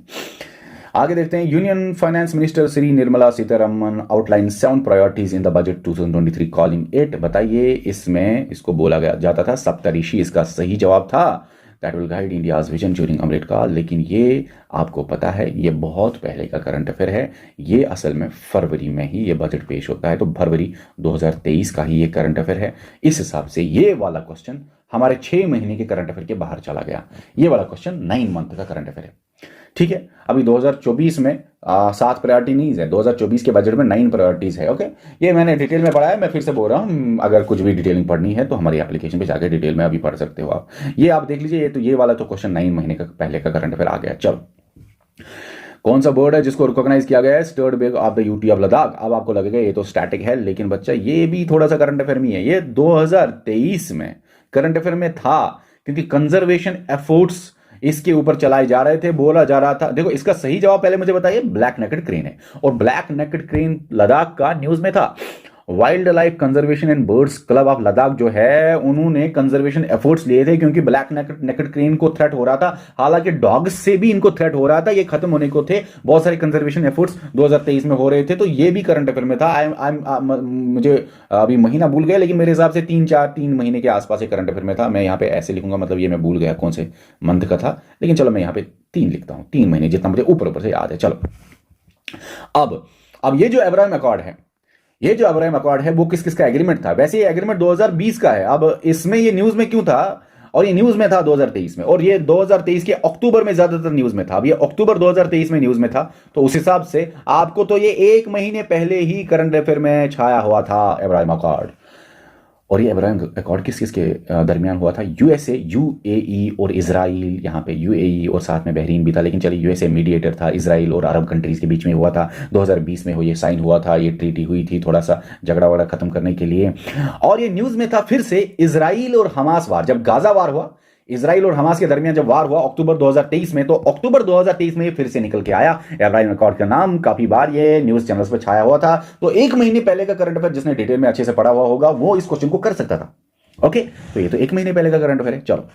हैं। Union finance minister Shri Nirmala Sitharaman outline 7 priorities in the budget 2023 calling 8। बताइए, इसमें इसको बोला गया जाता था सप्तऋषि, इसका सही जवाब था that will guide India's vision during Amrit Kaal. लेकिन ये आपको पता है ये बहुत पहले का करंट अफेयर है। ये असल में फरवरी में ही ये बजट पेश होता है, तो फरवरी 2023 का ही ये करंट अफेयर है। इस हिसाब से ये वाला क्वेश्चन हमारे 6 महीने के करंट अफेयर के बाहर चला गया। ये वाला क्वेश्चन 9 मंथ का करंट अफेयर है, ठीक है। अभी 2024 में 7 प्रायोरिटीज है, 2024 के बजट में 9 प्रायोरिटीज है। ओके, ये मैंने डिटेल में पढ़ा है, मैं फिर से बोल रहा हूँ, अगर कुछ भी डिटेलिंग पढ़नी है तो हमारी एप्लीकेशन पे जाकर डिटेल में अभी पढ़ सकते हो आप। ये आप देख लीजिए, ये वाला तो क्वेश्चन 9 महीने का पहले का करंट अफेयर आ गया। चलो, कौन सा बोर्ड है जिसको रिकॉग्नाइज किया गया है स्टर्ड बेग of the UT of Ladakh? अब आपको लगेगा ये तो स्टैटिक है, लेकिन बच्चा ये भी थोड़ा सा करंट अफेयर में है। ये 2023 में करंट अफेयर में था, क्योंकि कंजर्वेशन एफर्ट्स इसके ऊपर चलाए जा रहे थे, बोला जा रहा था। देखो, इसका सही जवाब पहले मुझे बताइए, ब्लैक नेकेड क्रेन है, और ब्लैक नेकेड क्रेन लद्दाख का न्यूज में था। Wild life conservation and birds club of Ladakh जो है, उन्होंने कंजर्वेशन एफर्ट्स लिए थे, क्योंकि ब्लैक नेकेड क्रेन को थ्रेट हो रहा था। हालांकि डॉग्स से भी इनको थ्रेट हो रहा था, ये खत्म होने को थे। बहुत सारे कंजर्वेशन एफर्ट्स 2023 में हो रहे थे, तो ये भी करंट अफेयर में था। मुझे अभी महीना भूल गया, लेकिन मेरे हिसाब से 3 महीने के आसपास ये करंट अफेयर में था। मैं यहाँ पे ऐसे लिखूंगा, मतलब ये मैं भूल गया कौन से मंथ का था, लेकिन चलो मैं यहाँ पे 3 लिखता हूँ, 3 महीने, जितना मुझे ऊपर से याद है। चलो, अब ये जो अब्राहम अकॉर्ड है, ये जो अब्राहम अकॉर्ड है, वो किस किस का एग्रीमेंट था? वैसे ये एग्रीमेंट 2020 का है। अब इसमें ये न्यूज में क्यों था? और ये न्यूज में था 2023 में, और ये 2023 के अक्टूबर में ज्यादातर न्यूज में था। अब ये अक्टूबर 2023 में न्यूज में था, तो उस हिसाब से आपको तो ये 1 महीने पहले ही करंट अफेयर में छाया हुआ था अब्राहम अकॉर्ड। और ये अब्राहम अकॉर्ड किस किस के दरमियान हुआ था? यूएसए, यूएई और इजराइल। यहाँ पे यूएई और साथ में बहरीन भी था, लेकिन चलिए यूएसए मीडिएटर था। इजराइल और अरब कंट्रीज के बीच में हुआ था, 2020 में ये साइन हुआ था। ये ट्रीटी हुई थी थोड़ा सा झगड़ा वगड़ा खत्म करने के लिए। और ये न्यूज में था फिर से इजराइल और हमास वार, जब गाजा वार हुआ, इजराइल और हमास के दरमियान जब वार हुआ अक्टूबर 2023 में, तो अक्टूबर 2023 में ये फिर से निकल के आया। अब्राहम अकॉर्ड का नाम काफी बार ये न्यूज चैनल्स पर छाया हुआ था। तो 1 महीने पहले का करंट अफेयर जिसने डिटेल में अच्छे से पढ़ा हुआ होगा, वो इस क्वेश्चन को कर सकता था। ओके, तो ये तो 1 महीने पहले का करंट अफेयर है। चलो,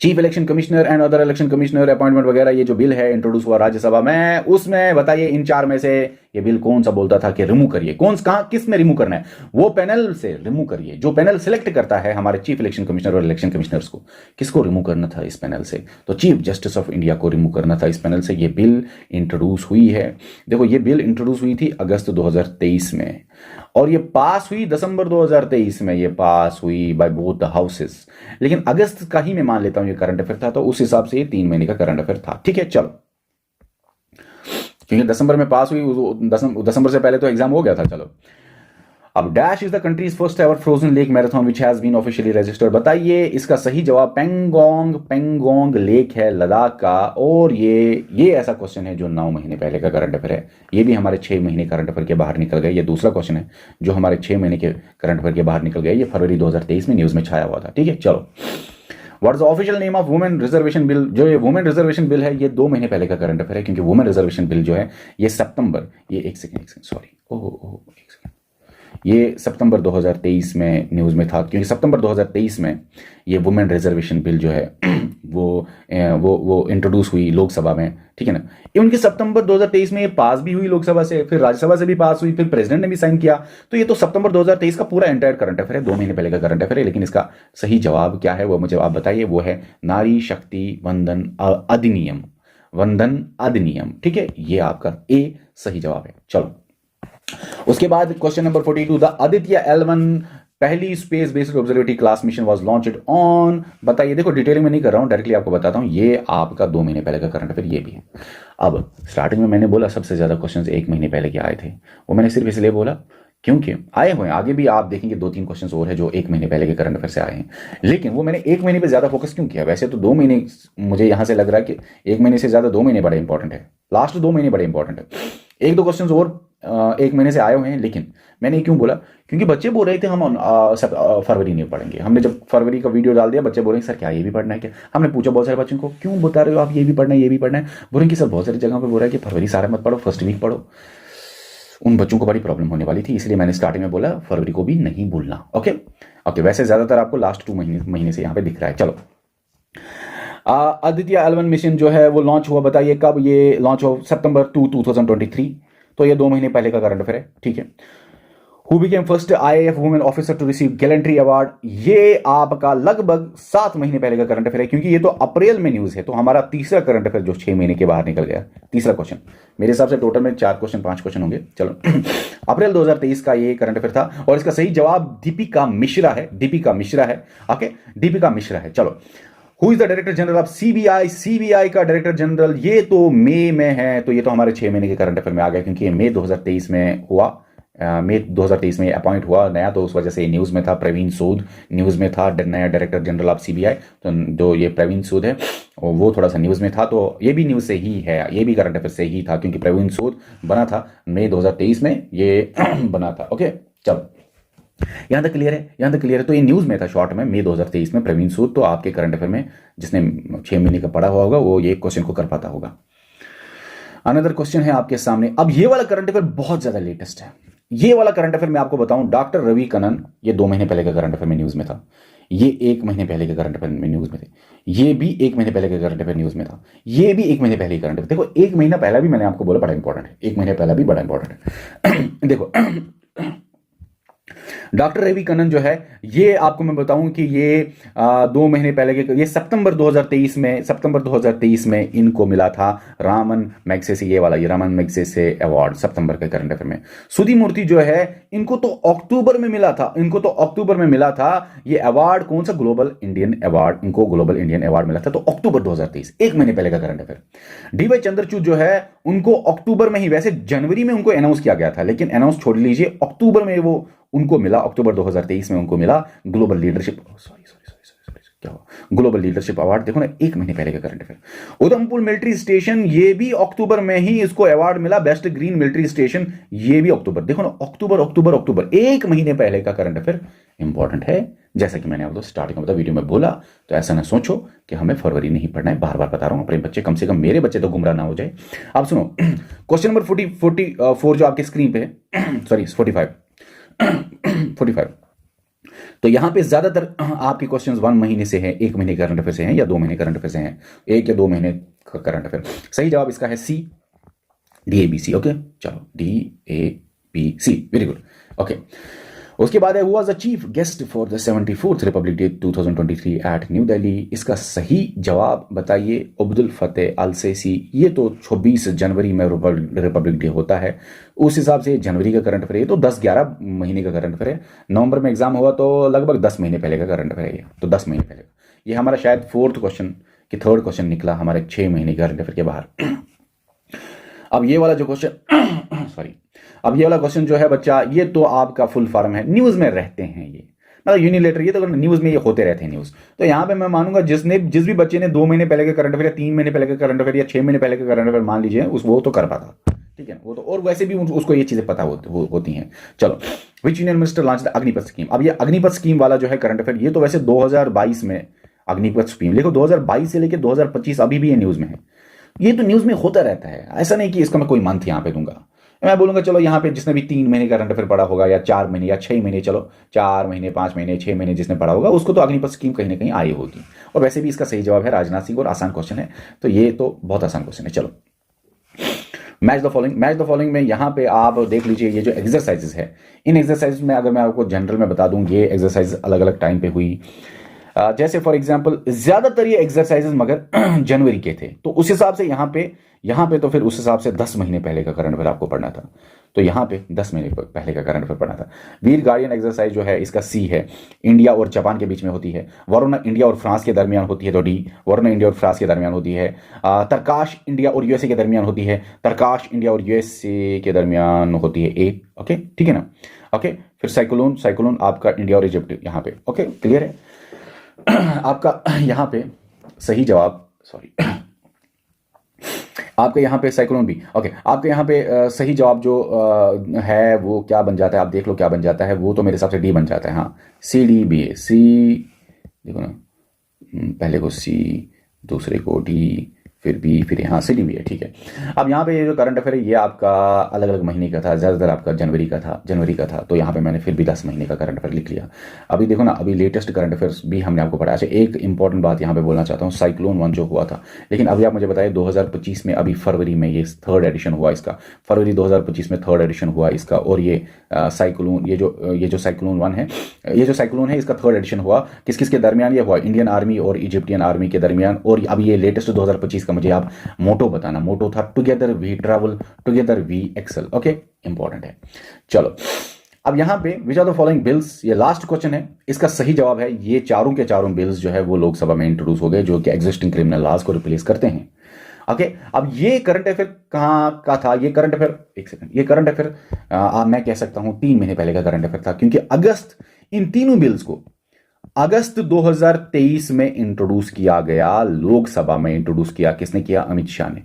chief election commissioner and other election commissioner appointment वगैरह, ये जो बिल है इंट्रोड्यूस हुआ राज्यसभा में, उसमें बताइए इन 4 में से ये बिल कौन सा बोलता था कि रिमूव करिए? कहां किस में रिमूव करना है? वो पैनल से रिमूव करिए, जो पैनल सिलेक्ट करता है हमारे चीफ इलेक्शन कमिश्नर और इलेक्शन कमिश्नर्स को। किसको रिमूव करना था इस पैनल से? तो चीफ जस्टिस ऑफ इंडिया को रिमूव करना था इस पैनल से। ये बिल इंट्रोड्यूस हुई है। देखो, ये बिल इंट्रोड्यूस हुई थी अगस्त 2023 में, और ये पास हुई दिसंबर 2023 में। ये पास हुई बाय बोथ द हाउसेस, लेकिन अगस्त का ही मैं मान लेता हूं ये करंट अफेयर था, तो उस हिसाब से ये 3 महीने का करंट अफेयर था। ठीक है, चलो, क्योंकि दिसंबर में पास हुई, दिसंबर से पहले तो एग्जाम हो गया था। चलो, अब dash is the country's first ever frozen lake marathon which has been officially registered. बताइए इसका सही जवाब पेंगोंग लेक है लद्दाख का। और ये ऐसा क्वेश्चन है जो 9 महीने पहले का करंट अफेयर है। ये भी हमारे 6 महीने करंट अफेयर के बाहर निकल गया। ये दूसरा क्वेश्चन है जो हमारे 6 महीने के करंट अफेयर के बाहर निकल गया। ये फरवरी 2023 में न्यूज में छाया हुआ था। ठीक है, चलो, what is the official name of women reservation bill? जो ये वुमेन रिजर्वेशन बिल है, ये 2 महीने पहले का करंट अफेयर है, क्योंकि वुमेन रिजर्वेशन बिल जो है ये सितंबर, ये एक सेकंड सॉरी, एक सेकंड, ये सितंबर 2023 में न्यूज में था, क्योंकि सितंबर 2023 में ये वुमेन रिजर्वेशन बिल जो है वो इंट्रोड्यूस हुई लोकसभा में। ठीक है ना, ये उनके सितंबर 2023 में ये पास भी हुई लोकसभा से, फिर राज्यसभा से भी पास हुई, फिर प्रेसिडेंट ने भी साइन किया। तो ये तो सितंबर 2023 का पूरा एंटायर करंट अफेयर है, 2 महीने पहले का करंट अफेयर है। लेकिन इसका सही जवाब क्या है वो मुझे आप बताइए। वो है नारी शक्ति वंदन अधिनियम। ठीक है, ये आपका ए सही जवाब है। चलो, उसके बाद question number 42, the Aditya L1 पहली space based observatory class mission was launched on. बताइए, देखो डिटेलिंग में नहीं कर रहा हूं, डायरेक्टली आपको बताता हूं। ये आपका 2 महीने पहले का करंट अफेयर ये भी है। अब स्टार्टिंग में मैंने बोला सबसे ज्यादा क्वेश्चंस 1 महीने पहले के आए थे, वो मैंने सिर्फ इसलिए बोला क्योंकि आए हुए हैं, आगे भी आप देखेंगे 2-3 क्वेश्चंस और है जो 1 महीने पहले के करंट अफेयर से आए हैं। लेकिन वो मैंने 1 महीने पे ज्यादा फोकस क्यों किया? वैसे तो 2 महीने, मुझे यहां से लग रहा है कि 1 महीने से ज्यादा 2 महीने बड़े इंपॉर्टेंट है, लास्ट 2 महीने बड़े इंपॉर्टेंट है। 1-2 क्वेश्चन और 1 महीने से आए हुए हैं। लेकिन मैंने क्यों बोला? क्योंकि बच्चे बोल रहे थे हम फरवरी नहीं पढ़ेंगे। हमने जब फरवरी का वीडियो डाल दिया, बच्चे बोल रहे हैं सर क्या ये भी पढ़ना है क्या? हमने पूछा बहुत सारे बच्चों को, क्यों बता रहे हो आप ये भी पढ़ना है ये भी पढ़ना है? बोल रहे हैं कि सर बहुत सारी जगह पे बोल रहा है कि फरवरी सारा मत पढ़ो, फर्स्ट वीक पढ़ो। उन बच्चों को बड़ी प्रॉब्लम होने वाली थी, इसलिए मैंने स्टार्टिंग में बोला फरवरी को भी नहीं भूलना। ओके, वैसे ज्यादातर आपको लास्ट 2 महीने से यहाँ पे दिख रहा है। चलो, आदित्य L1 मिशन जो है वो लॉन्च हुआ, बताइए कब ये लॉन्च हुआ? सितंबर 2, 2023। तो ये 2 महीने पहले का करंट अफेयर है। ठीक है, who became first IAF women officer to receive gallantry award? ये आपका लगभग 7 महीने पहले का करंट अफेयर है, क्योंकि ये तो अप्रैल में न्यूज है। तो हमारा तीसरा करंट अफेयर जो 6 महीने के बाहर निकल गया, तीसरा क्वेश्चन। मेरे हिसाब से टोटल में 4 क्वेश्चन 5 क्वेश्चन होंगे। चलो, अप्रैल 2023 का ये करंट अफेयर था, और इसका सही जवाब दीपिका मिश्रा है। ओके, दीपिका मिश्रा है। चलो, who is the director general of CBI? CBI का डायरेक्टर जनरल ये तो मई में है, तो ये तो हमारे 6 महीने के करंट अफेयर में आ गया, क्योंकि ये मई 2023 में हुआ। मई 2023 में अपॉइंट हुआ नया, तो उस वजह से न्यूज़ में था। प्रवीण सूद न्यूज़ में था, नया डायरेक्टर जनरल ऑफ सीबीआई। तो जो ये प्रवीण सूद है वो थोड़ा सा न्यूज़ में था, तो ये भी न्यूज़ से ही है, ये भी करंट अफेयर से ही था, क्योंकि प्रवीण सूद बना था मई 2023 में ये बना था। ओके, चलो यहाँ तक क्लियर है, यहाँ तक क्लियर है। तो ये न्यूज़ में था शॉर्ट में, मई 2023 में प्रवीण सूद। तो आपके करंट अफेयर में जिसने 6 महीने का पढ़ा हुआ होगा वो ये क्वेश्चन को कर पाता होगा। अनदर क्वेश्चन है आपके सामने। अब ये वाला करंट अफेयर बहुत ज्यादा लेटेस्ट है। ये वाला करंट अफेयर मैं आपको बताऊं, डॉक्टर रवि कन्नन, ये 2 महीने पहले का करंट अफेयर में न्यूज़ में था। ये 1 महीने पहले के करंट अफेयर में न्यूज़ में थे। ये भी 1 महीने पहले का करंट अफेयर न्यूज़ में था। ये भी 1 महीने पहले करंट अफेयर। देखो 1 महीना पहला भी मैंने आपको बोला बड़ा इंपॉर्टेंट है, 1 महीने पहला भी बड़ा इंपॉर्टेंट है। देखो डॉक्टर रवि कन्नन जो है, ये आपको मैं बताऊं कि ये 2 महीने पहले के, ये सितंबर 2023 में इनको मिला था रामन मैग्सेसे, ये वाला, ये रामन मैग्सेसे अवार्ड सितंबर के करंट अफेयर में। सुधी मूर्ति जो है, इनको तो अक्टूबर में मिला था, ये अवार्ड। कौन सा? Global Indian award. इनको ग्लोबल इंडियन अवार्ड मिला था, तो अक्टूबर 2023, 1 महीने पहले का current affair. D Y Chandrachud जो है, उनको अक्टूबर में ही, वैसे जनवरी में उनको अनाउंस किया गया था, लेकिन अनाउंस छोड़ लीजिए, अक्टूबर में वो उनको मिला, अक्टूबर 2023 में उनको मिला ग्लोबल लीडरशिप, क्या हुआ, ग्लोबल लीडरशिप अवार्ड। देखो ना, 1 महीने पहले का current affair. Udhampur military station, ये भी अक्टूबर में ही इसको अवार्ड मिला, बेस्ट ग्रीन मिलिट्री स्टेशन, ये भी अक्टूबर। देखो ना, अक्टूबर 1 महीने पहले का करंट अफेयर इंपॉर्टेंट है। जैसा कि मैंने आपको स्टार्टिंग में वीडियो में बोला, तो ऐसा ना सोचो कि हमें फरवरी नहीं पढ़ना है, बार बार बता रहा हूं, अपने बच्चे, कम से कम मेरे बच्चे तो गुमराह ना हो जाए। आप सुनो, क्वेश्चन नंबर 44 जो आपकी स्क्रीन पे है, सॉरी 45। तो यहां पे ज्यादातर आपके क्वेश्चंस 1 महीने से हैं, 1 महीने करंट अफेयर से हैं, या 2 महीने करंट अफेयर से हैं, 1 या 2 महीने का करंट अफेयर। सही जवाब इसका है सी, DABC। ओके, चलो DABC, वेरी गुड। ओके, उसके बाद है, was a chief guest for the 74th Republic Day 2023 at new Delhi. इसका सही जवाब बताइए। अब्दुल फतेह अल सीसी। ये तो 26 जनवरी में रिपब्लिक डे होता है, उस हिसाब से जनवरी का करंट अफेयर है। ये तो 10-11 महीने का करंट अफेयर है। नवंबर में एग्जाम हुआ तो लगभग 10 महीने पहले का करंट अफेयर है ये, तो 10 महीने पहले। ये हमारा शायद 4th क्वेश्चन कि 3rd क्वेश्चन निकला हमारे 6 महीने करंट अफेयर के बाहर। अब ये वाला जो क्वेश्चन सॉरी अब ये वाला क्वेश्चन जो है बच्चा, ये तो आपका फुल फॉर्म है, न्यूज़ में रहते हैं ये, मतलब यूनिलेटर, ये तो न्यूज़ में ये होते रहते हैं न्यूज़। तो यहाँ पे मैं मानूंगा जिस भी बच्चे ने 2 महीने पहले के करंट अफेयर, या 3 महीने पहले के करंट अफेयर, या 6 महीने पहले के करंट अफेयर मान लीजिए, वो तो कर पाता, ठीक है ना, वो तो। और वैसे भी उसको ये चीज़ें पता होती हैं। चलो, which union minister launch the Agnipath scheme. अब ये अग्निपथ स्कीम वाला जो है करंट अफेयर, ये तो वैसे 2022 में अग्निपथ स्कीम, देखो 2022 से लेकर 2025 अभी भी ये न्यूज़ में है। ये तो न्यूज़ में होता रहता है, ऐसा नहीं कि इसका मैं कोई मंथ यहाँ पे दूंगा। मैं बोलूंगा चलो यहाँ पे जिसने भी 3 महीने करंट अफेयर पढ़ा होगा, या 4 महीने या 6 महीने, चलो 4 महीने 5 महीने 6 महीने जिसने पढ़ा होगा, उसको तो अग्निपथ स्कीम कहीं ना कहीं आई होगी। और वैसे भी इसका सही जवाब है राजनाथ सिंह, और आसान क्वेश्चन है, तो ये तो बहुत आसान क्वेश्चन है। चलो, मैच द फॉलोइंग में यहाँ पे आप देख लीजिए, ये जो एक्सरसाइजेस है, इन एक्सरसाइज में अगर मैं आपको जनरल में बता दूं, ये एक्सरसाइज अलग अलग टाइम पे हुई। जैसे फॉर एग्जांपल ज्यादातर ये एक्सरसाइजेस मगर जनवरी के थे, तो उस हिसाब से यहाँ पे तो फिर उस हिसाब से 10 महीने पहले का करंट अफेयर आपको पढ़ना था, तो यहाँ पे 10 महीने पहले का करंट अफेयर पढ़ना था। वीर गार्डियन एक्सरसाइज जो है, इसका सी है, इंडिया और जापान के बीच में होती है। वरुणा इंडिया और फ्रांस के दरमियान होती है, तो डी, वरुणा इंडिया और फ्रांस के दरमियान होती है। तरकाश इंडिया और यूएसए के दरमियान होती है, तरकाश इंडिया और यूएसए के दरमियान होती है, ए। ओके, ठीक है ना। ओके, फिर साइक्लोन आपका इंडिया और इजिप्ट यहाँ पे। ओके, क्लियर है आपका यहाँ पे सही जवाब, सॉरी आपके यहाँ पे साइक्लोन भी। ओके, आपके यहाँ पे सही जवाब जो है वो क्या बन जाता है, आप देख लो क्या बन जाता है, वो तो मेरे हिसाब से डी बन जाता है। हाँ, CDBA, सी, देखो ना, पहले को सी, दूसरे को डी, फिर बी, फिर यहाँ CDBA है, ठीक है। अब यहाँ पे ये जो करंट अफेयर है, ये आपका अलग अलग महीने का था, ज़्यादातर आपका जनवरी का था, तो यहाँ पे मैंने फिर भी 10 महीने का करंट अफेयर लिख लिया। अभी देखो ना, अभी लेटेस्ट करंट अफेयर्स भी हमने आपको पढ़ाया। अच्छा, एक इंपॉर्टेंट बात यहाँ पे बोलना चाहता हूँ, साइक्लोन 1 जो हुआ था, लेकिन अभी आप मुझे बताइए 2025 में, अभी फरवरी में ये 3rd एडिशन हुआ इसका, फरवरी 2025 में 3rd एडिशन हुआ इसका। और ये साइक्लोन, ये जो साइक्लोन 1 है, ये जो साइक्लोन है, इसका 3rd एडिशन हुआ। किस किस के दरमियान ये हुआ? इंडियन आर्मी और इजिप्टियन आर्मी के दरमियान। और अभी ये लेटेस्ट 2025 का मुझे आप मोटो बताना। मोटो था together we travel, together we excel. Okay, important है। चलो, अब यहाँ पे which are the following bills, ये लास्ट क्वेश्चन है, इसका सही जवाब है ये चारों के चारों बिल्स जो है वो लोकसभा में इंट्रोड्यूस हो गए जो कि एग्जिस्टिंग क्रिमिनल लॉज को रिप्लेस करते हैं। ओके, अब ये करंट अफेयर कहाँ का था? ये करंट अफेयर, एक सेकंड, ये करंट अफेयर मैं कह सकता हूं 3 महीने पहले का करंट अफेयर था, क्योंकि अगस्त, इन तीनों बिल्स को अगस्त 2023 में इंट्रोड्यूस किया गया, लोकसभा में इंट्रोड्यूस किया। किसने किया? अमित शाह ने।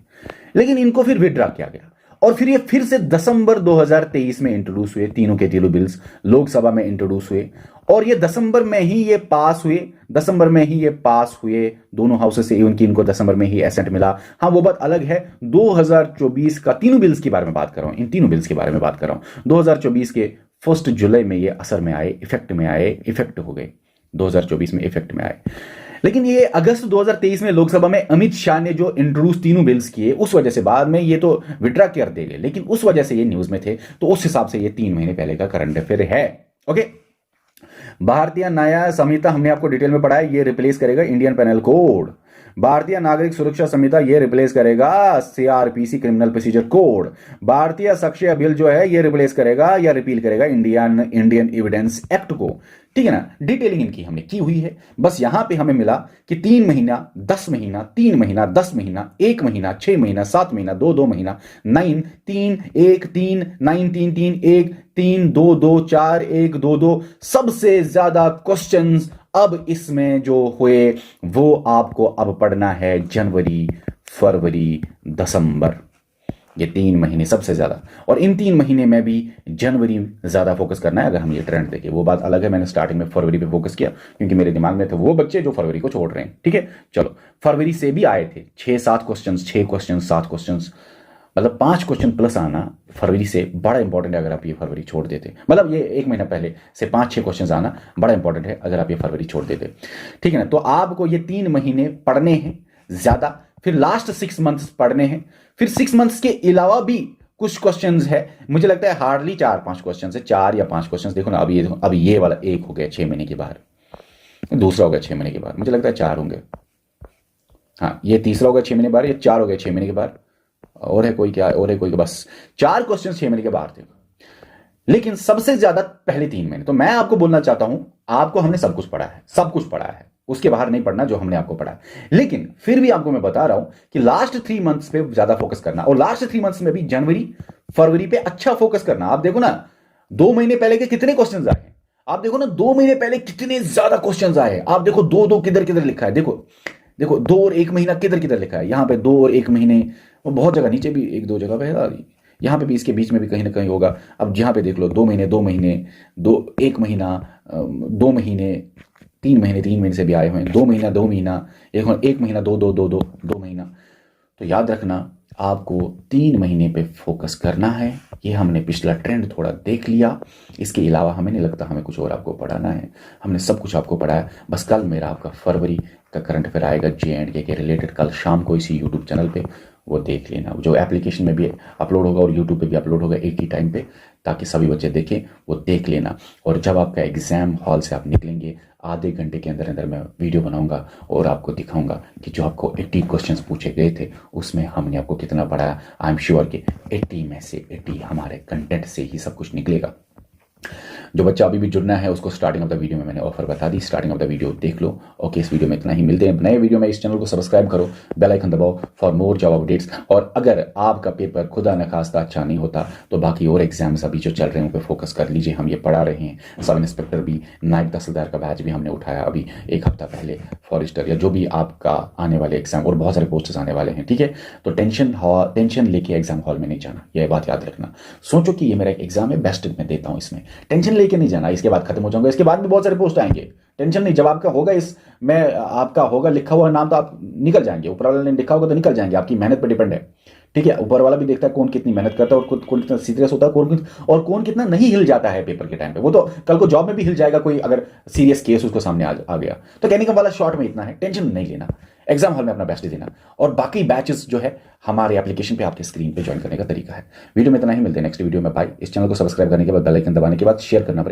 लेकिन इनको फिर विड्रॉ किया गया और फिर ये फिर से दिसंबर 2023 में इंट्रोड्यूस हुए, तीनों के तीनों बिल्स लोकसभा में इंट्रोड्यूस हुए और ये दिसंबर में ही ये पास हुए, दिसंबर में ही ये पास हुए दोनों हाउसेस से, इवन की इनको दिसंबर में ही एसेंट मिला। हाँ, वो बात अलग है, 2024 का तीनों बिल्स के बारे में बात कर रहा हूं, इन तीनों बिल्स के बारे में बात कर रहा हूं। 2024 के 1 जुलाई में ये असर में आए, इफेक्ट में आए, इफेक्ट हो गए, 2024 में इफेक्ट में आए। लेकिन ये अगस्त 2023 में लोकसभा में अमित शाह ने जो इंट्रोड्यूस तीनों बिल्स किए, उस वजह से बाद में ये तो विड्रॉ कर देंगे, लेकिन उस वजह से ये न्यूज में थे, तो उस हिसाब से ये 3 महीने पहले का करंट अफेयर है। ओके, भारतीय न्याय संहिता हमने आपको डिटेल में पढ़ा है, ये रिप्लेस करेगा इंडियन पेनल कोड। भारतीय नागरिक सुरक्षा संहिता ये रिप्लेस करेगा सीआरपीसी क्रिमिनल प्रोसीजर कोड। भारतीय साक्ष्य बिल जो है ये रिप्लेस करेगा या रिपील करेगा इंडियन एविडेंस एक्ट को। ठीक है ना, डिटेलिंग इनकी हमने की हुई है। बस यहां पे हमें मिला कि 3 महीना, 10 महीना, 3 महीना, 10 महीना, 1 महीना, 6 महीना, 7 महीना, 2 महीना, 9 3 1 3 9 3 3 1 3 2 2 4 1 2 2। सबसे ज्यादा क्वेश्चंस अब इसमें जो हुए वो आपको अब पढ़ना है जनवरी, फरवरी, दिसंबर, ये 3 महीने सबसे ज्यादा। और इन 3 महीने में भी जनवरी ज्यादा फोकस करना है। अगर हम ये ट्रेंड देखें, वो बात अलग है, मैंने स्टार्टिंग में फरवरी पे फोकस किया क्योंकि मेरे दिमाग में थे वो बच्चे जो फरवरी को छोड़ रहे हैं। ठीक है, चलो, फरवरी से भी आए थे 6-7 क्वेश्चन, 6 क्वेश्चन, 7 क्वेश्चन, मतलब 5 क्वेश्चन प्लस आना फरवरी से बड़ा इंपॉर्टेंट है। अगर आप ये फरवरी छोड़ देते, मतलब ये 1 महीना पहले से 5-6 क्वेश्चन आना बड़ा इंपॉर्टेंट है अगर आप ये फरवरी छोड़ देते। ठीक है ना, तो आपको ये 3 महीने पढ़ने हैं ज्यादा, फिर लास्ट 6 मंथ्स पढ़ने हैं, फिर 6 मंथ्स के अलावा भी कुछ क्वेश्चंस है। मुझे लगता है हार्डली 4-5 क्वेश्चन है, 4 या 5 क्वेश्चन। देखो ना, अभी ये वाला एक हो गया 6 महीने के बाद, दूसरा हो गया 6 महीने के बाद, मुझे लगता है 4 होंगे। हाँ, ये तीसरा हो गया 6 महीने के बाद, ये 4 हो गया 6 महीने के बाद। और है कोई क्या? और है कोई? बस 4 क्वेश्चन 6 महीने के बाहर थे। लेकिन सबसे ज्यादा पहले 3 महीने, तो मैं आपको बोलना चाहता हूं, आपको हमने सब कुछ पढ़ा है, सब कुछ पढ़ा है, उसके बाहर नहीं पढ़ना जो हमने आपको पढ़ा है। लेकिन फिर भी आपको मैं बता रहा हूं कि लास्ट 3 मंथ्स पे ज्यादा फोकस करना, और लास्ट 3 मंथ्स में भी जनवरी, फरवरी पे अच्छा फोकस करना। आप देखो ना, 2 महीने पहले के कितने क्वेश्चन आए, आप देखो ना 2 महीने पहले कितने ज्यादा क्वेश्चन आए। आप देखो 2-2 किधर किधर लिखा है, देखो देखो 2 और 1 महीना किधर किधर लिखा है, यहां पे 2 और 1 महीने, और बहुत जगह नीचे भी 1-2 जगह पे, यहां पे भी, इसके बीच में भी कहीं ना कहीं होगा। अब यहां पे देख लो 2 महीने, 2 महीने, 1 महीना, 2 महीने, 3 महीने, 3 महीने से भी आए हुए हैं, 2 महीना, 2 महीना, 1 महीना, 2 महीना। तो याद रखना, आपको 3 महीने पे फोकस करना है। ये हमने पिछला ट्रेंड थोड़ा देख लिया, इसके अलावा हमें नहीं लगता हमें कुछ और आपको पढ़ाना है। हमने सब कुछ आपको पढ़ाया। बस कल मेरा आपका फरवरी का करंट अफेयर आएगा J&K के रिलेटेड, कल शाम को इसी यूट्यूब चैनल पे, वो देख लेना। जो एप्लीकेशन में भी अपलोड होगा और यूट्यूब पे भी अपलोड होगा एक ही टाइम पे, ताकि सभी बच्चे देखें, वो देख लेना। और जब आपका एग्जाम हॉल से आप निकलेंगे, आधे घंटे के अंदर अंदर मैं वीडियो बनाऊंगा और आपको दिखाऊंगा कि जो आपको 80 क्वेश्चंस पूछे गए थे उसमें हमने आपको कितना पढ़ाया। आई एम श्योर कि 80 में से 80 हमारे कंटेंट से ही सब कुछ निकलेगा। जो बच्चा अभी भी जुड़ना है उसको स्टार्टिंग ऑफ द वीडियो में मैंने ऑफर बता दी, स्टार्टिंग ऑफ द वीडियो देख लो। ओके, इस वीडियो में इतना ही, मिलते हैं नए वीडियो में। इस चैनल को सब्सक्राइब करो, बेल आइकन दबाओ फॉर मोर जॉब अपडेट्स। और अगर आपका पेपर खुदा न खास्ता अच्छा नहीं होता तो बाकी और एग्जाम्स अभी जो चल रहे हैं उन पर फोकस कर लीजिए। हम ये पढ़ा रहे हैं, सब इंस्पेक्टर भी, नायब तहसीलदार का बैच भी हमने उठाया अभी 1 हफ्ता पहले, फॉरेस्टर, या जो भी आपका आने वाले एग्जाम, और बहुत सारे पोस्ट्स आने वाले हैं। ठीक है, तो टेंशन लेके एग्जाम हॉल में नहीं जाना, यह बात याद रखना। सोचो कि ये मेरा एक एग्जाम है, बेस्ट मैं देता हूं, इसमें टेंशन लेके नहीं जाना। इसके बाद खत्म हो जाऊंगा, इसके बाद भी बहुत सारे पोस्ट आएंगे, टेंशन नहीं। जब आपका होगा, इस में आपका होगा लिखा हुआ नाम, तो आप निकल जाएंगे। ऊपर वाले ने लिखा होगा तो निकल जाएंगे, आपकी मेहनत पर डिपेंड है। ठीक है, ऊपर वाला भी देखता है कौन कितनी मेहनत करता है और कौन कितना सीरियस होता है, कौन कितना नहीं हिल जाता है पेपर के टाइम पे। वो तो कल को जॉब में भी हिल जाएगा, कोई अगर सीरियस केस उसको सामने आ गया। तो कहने का वाला शॉर्ट में इतना है, टेंशन नहीं लेना, एग्जाम हॉल में अपना बेस्ट देना। और बाकी बैचेस जो है हमारे एप्लीकेशन पे आपके स्क्रीन पे ज्वाइन करने का तरीका है। वीडियो में इतना ही, मिलते हैं नेक्स्ट वीडियो में। बाय। इस चैनल को सब्सक्राइब करने के बाद, बेल आइकन दबाने के बाद शेयर करना।